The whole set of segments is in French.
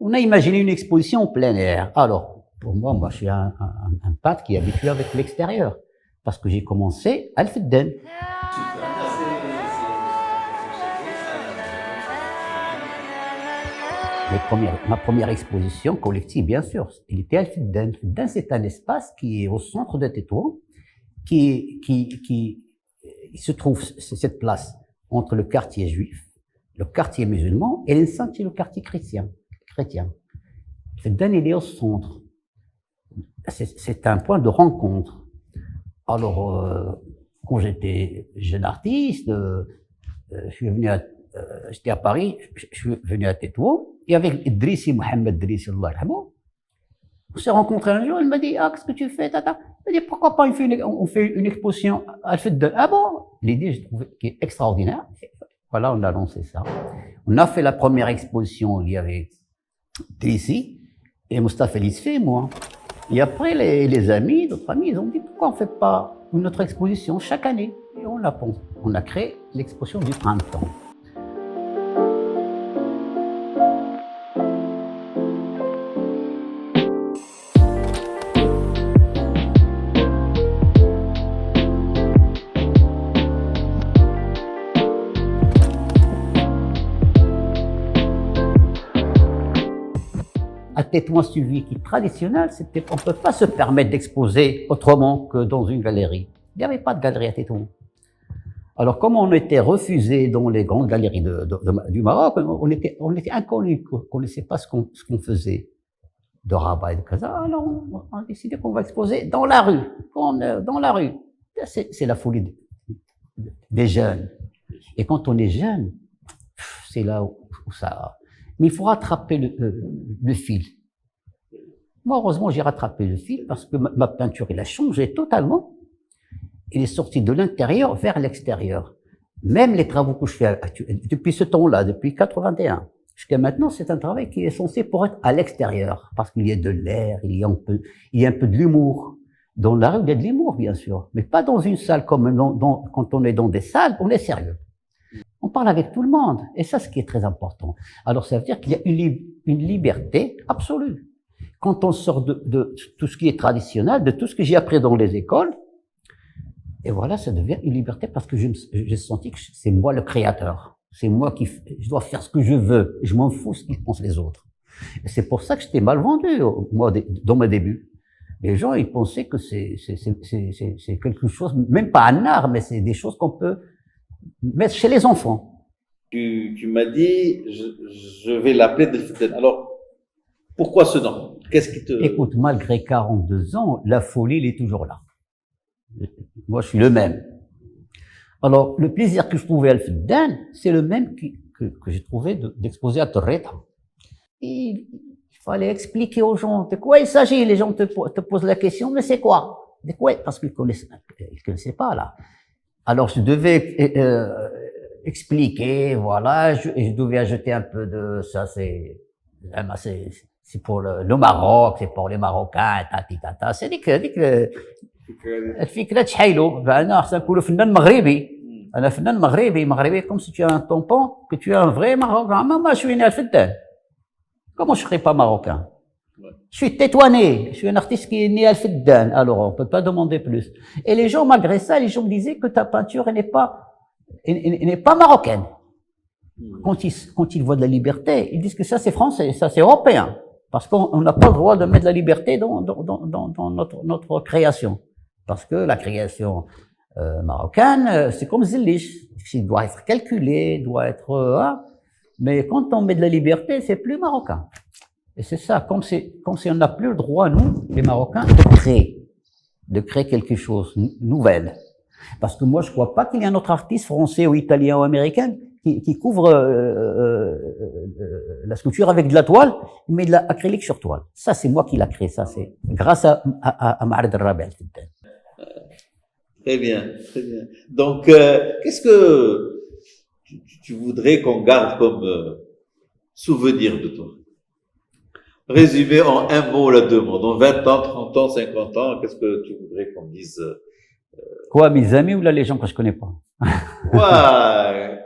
On a imaginé une exposition en plein air. Alors, pour moi, je suis un peintre qui est habitué avec l'extérieur. Parce que j'ai commencé à Al-Fiddan. Ma première exposition collective, bien sûr, elle était à Al-Fiddan. Al-Fiddan, c'est un espace qui est au centre de Tétouan, il se trouve cette place entre le quartier juif, le quartier musulman, et l'enceinte et le quartier chrétien. Al-Fiddan, il est au centre. C'est un point de rencontre. Alors, quand j'étais jeune artiste, j'étais à Paris, je suis venu à Tétouan, et avec Idrissi, Mohamed Idrissi, Allah yarhamou, on s'est rencontrés un jour, il m'a dit, ah, qu'est-ce que tu fais, tata? Il m'a dit, pourquoi pas on fait une exposition à Al-Fiddan? Ah bon? L'idée, je trouve, qui est extraordinaire. Et voilà, on a lancé ça. On a fait la première exposition, il y avait Idrissi, et Moustapha Lisfé et moi. Et après, les amis, d'autres amis, ils ont dit, pourquoi on fait pas une autre exposition chaque année? Et on a créé l'exposition du printemps. À Tétouan, celui qui est traditionnel, on ne peut pas se permettre d'exposer autrement que dans une galerie. Il n'y avait pas de galerie à Tétouan. Alors, comme on était refusé dans les grandes galeries du Maroc, on était inconnus, on ne connaissait pas ce qu'on faisait de Rabat et de Casa. Alors, on a décidé qu'on va exposer dans la rue. Dans la rue. C'est la folie des jeunes. Et quand on est jeune, c'est là où ça... Mais il faut rattraper le fil. Moi, heureusement, j'ai rattrapé le fil parce que ma peinture, elle a changé totalement. Elle est sortie de l'intérieur vers l'extérieur. Même les travaux que je fais depuis ce temps-là, depuis 81, jusqu'à maintenant, c'est un travail qui est censé pour être à l'extérieur. Parce qu'il y a de l'air, il y a un peu de l'humour. Dans la rue, il y a de l'humour, bien sûr. Mais pas dans une salle comme quand on est dans des salles, on est sérieux. On parle avec tout le monde, et ça, ce qui est très important. Alors, ça veut dire qu'il y a une liberté absolue. Quand on sort de tout ce qui est traditionnel, de tout ce que j'ai appris dans les écoles, et voilà, ça devient une liberté parce que j'ai senti que c'est moi le créateur. C'est moi je dois faire ce que je veux. Je m'en fous ce qu'ils pensent les autres. Et c'est pour ça que j'étais mal vendu, moi, dans mes débuts. Les gens, ils pensaient que c'est quelque chose, même pas un art, mais c'est des choses qu'on peut mettre chez les enfants. Tu m'as dit, je vais l'appeler Al-Fiddan. Alors, pourquoi ce nom? Qu'est-ce qui te... Écoute, malgré 42 ans, la folie, elle est toujours là. Moi, je suis le même. Alors, le plaisir que je trouvais à Al-Fiddan, c'est le même que j'ai trouvé d'exposer à Torreta. Il fallait expliquer aux gens de quoi il s'agit. Les gens te posent la question, mais c'est quoi? De quoi? Parce qu'ils connaissaient pas, là. Alors, je devais expliquer, voilà, je devais ajouter un peu de ça, c'est pour le Maroc, c'est pour les Marocains, tata. C'est الفكرة تحايلوا أنا أحسن نقولوا فنان مغربي أنا فنان مغربي comme si tu as un tampon que tu es un vrai Marocain. Moi je suis né à Al-Fiddan. Comment je serais pas marocain? Je suis tétouanais, je suis un artiste qui est né à Al-Fiddan. Alors on peut pas demander plus. Et les gens, malgré ça, les gens me disaient que ta peinture elle n'est pas marocaine. Quand ils voient de la liberté, ils disent que ça c'est français, ça c'est européen. Parce qu'on n'a pas le droit de mettre de la liberté dans notre création. Parce que la création marocaine, c'est comme Zillich. Il doit être calculé, doit être... mais quand on met de la liberté, c'est plus marocain. Et c'est ça, comme si on n'a plus le droit, nous, les Marocains, de créer quelque chose nouvel. Parce que moi, je crois pas qu'il y ait un autre artiste français ou italien ou américain qui couvre la sculpture avec de la toile, mais de l'acrylique sur toile. Ça, c'est moi qui l'a créé. Ça, c'est grâce à Ma'had al-Rabi' al-Fiddan. Très bien, très bien. Donc, qu'est-ce que tu voudrais qu'on garde comme souvenir de toi? Résumé en un mot, là, deux mots. Dans 20 ans, 30 ans, 50 ans, qu'est-ce que tu voudrais qu'on dise? Quoi, mes amis ou là, les gens que je connais pas?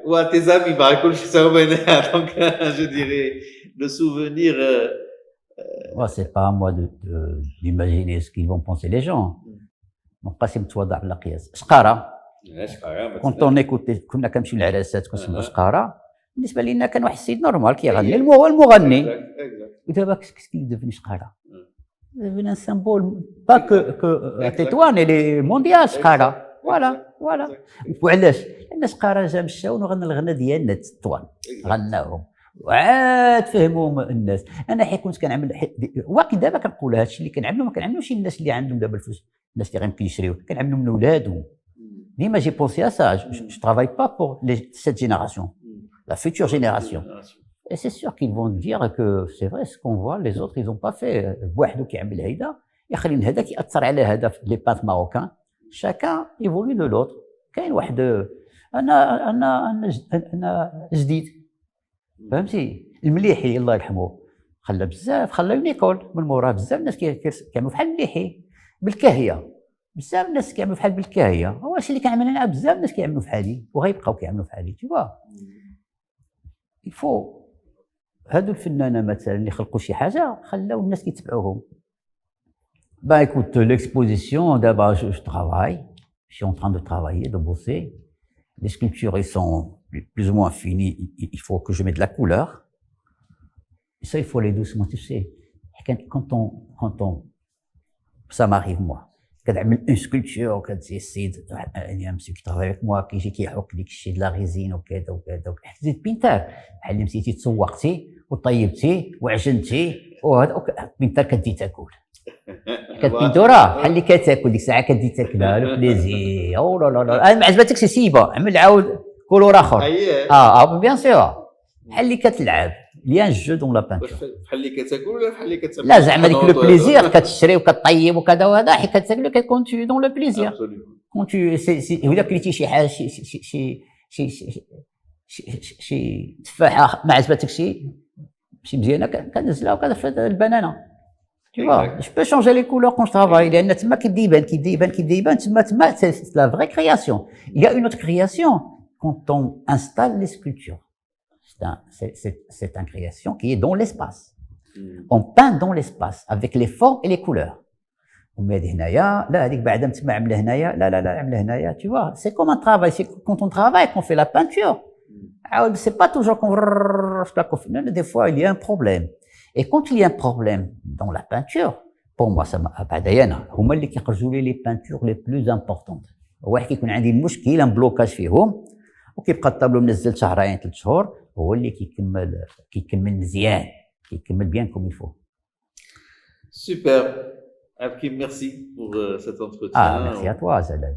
Ouais, tes amis, bah, écoute, donc, je dirais, le souvenir. Ouais, c'est pas à moi d'imaginer ce qu'ils vont penser les gens. مقاسم تواضع بلا قياس شقاره كنت اون ايكوتي كنا كنمشيو للعراسات كنسمعوا شقاره بالنسبه لنا كان واحد السيد نورمال كيغني هو المغني ودابا كيس كيديفني شقاره ديفني ان سامبول با كو تيتوان لي مونديال شقاره فوالا وعلاش لان شقاره جا مشاو وغنى الغنى ديالنا تطوان غناهم وعاد فهموهم الناس انا حيت كنت كنعمل واقي دابا كنقول هادشي اللي كنعملو ما كنعملوش الناس اللي عندهم دابا الفلوس الناس اللي غيمكن يشريو كنعملو من ولادهم ديما جي بونسي ا سا جو ترافاي با بور سيت جينيراسيون لا فيتور جينيراسيون et c'est sûr qu'ils vont dire que c'est vrai ce qu'on voit les autres ils ont pas fait بوحدو كيعمل هيدا يخلي هذا كيأثر على هذا لي بات ماروكان chacun évolue de l'autre كاين واحد انا جديد فهمتي المليحي الله يرحمه خلى بزاف خلى يونيكول من موراه بزاف الناس كيعملوا بحال المليحي بالكاهيه بزاف الناس كيعملوا بحال بالكاهيه هو الشيء اللي كنعمل انا بزاف الناس كيعملوا بحالي وغيبقاو كيعملوا بحالي تي فوا يفو هادو الفنانه مثلا اللي خلقوا شي حاجه خلاو الناس كيتبعوهم bah écoute l'exposition d'abord je travaille je suis en train de travailler de bosser les sculptures ils sont plus ou moins finies il faut que je mette de la couleur et ça il faut aller doucement tu sais quand on ça m'arrive moi كنعمل une sculpture وكتجي السيد يعني مسيو كيترافاي avec moi كيجي كيحك ديك الشيء د لا ريزين وكذا وكذا حتى زيد بينتار بحال اللي مشيتي تسوقتي وطيبتي وعجنتي وهذا بينتار كتجي تاكل كتبينتورا بحال اللي كتاكل ديك الساعه كتجي تاكلها لو بليزير او لا لا لا ما عجبتكش سيبها عمل عاود كولور اخر بيان سور بحال اللي كتلعب ليان جو دون لا بانتور بحال اللي كتاكل ولا بحال اللي كتاكل لا زعما ديك لو بليزير كتشري وكطيب وكذا وهذا حيت كتاكل كتكون تو دون لو بليزير كون تو الا كليتي شي حاجه شي تفاحه ما عجبتكش شي مزيانه كنزلها وكذا في البنانه tu vois je peux changer les couleurs quand je travaille لان تما كيبدا يبان تما c'est la vraie création il y a une autre création quand on installe les sculptures c'est une création qui est dans l'espace on peint dans l'espace avec les formes et les couleurs ومن هنايا لا هذيك بعدا تما عامله هنايا لا عامله هنايا tu vois c'est comme un travail c'est quand on travaille qu'on fait la peinture c'est pas toujours qu'on des fois il y a un problème et quand il y a un problème dans la peinture pour moi ça بعدا انا هما اللي كيخرجوا لي les peintures les plus importantes واحد كيكون عندي مشكل بلوكاج فيهم وكيبقى الطابلو منزل شهرين 3 شهور هو اللي كيكمل مزيان كيكمل bien comme il faut. Super. Abkim, merci pour cet entretien. Merci à toi, Zalal.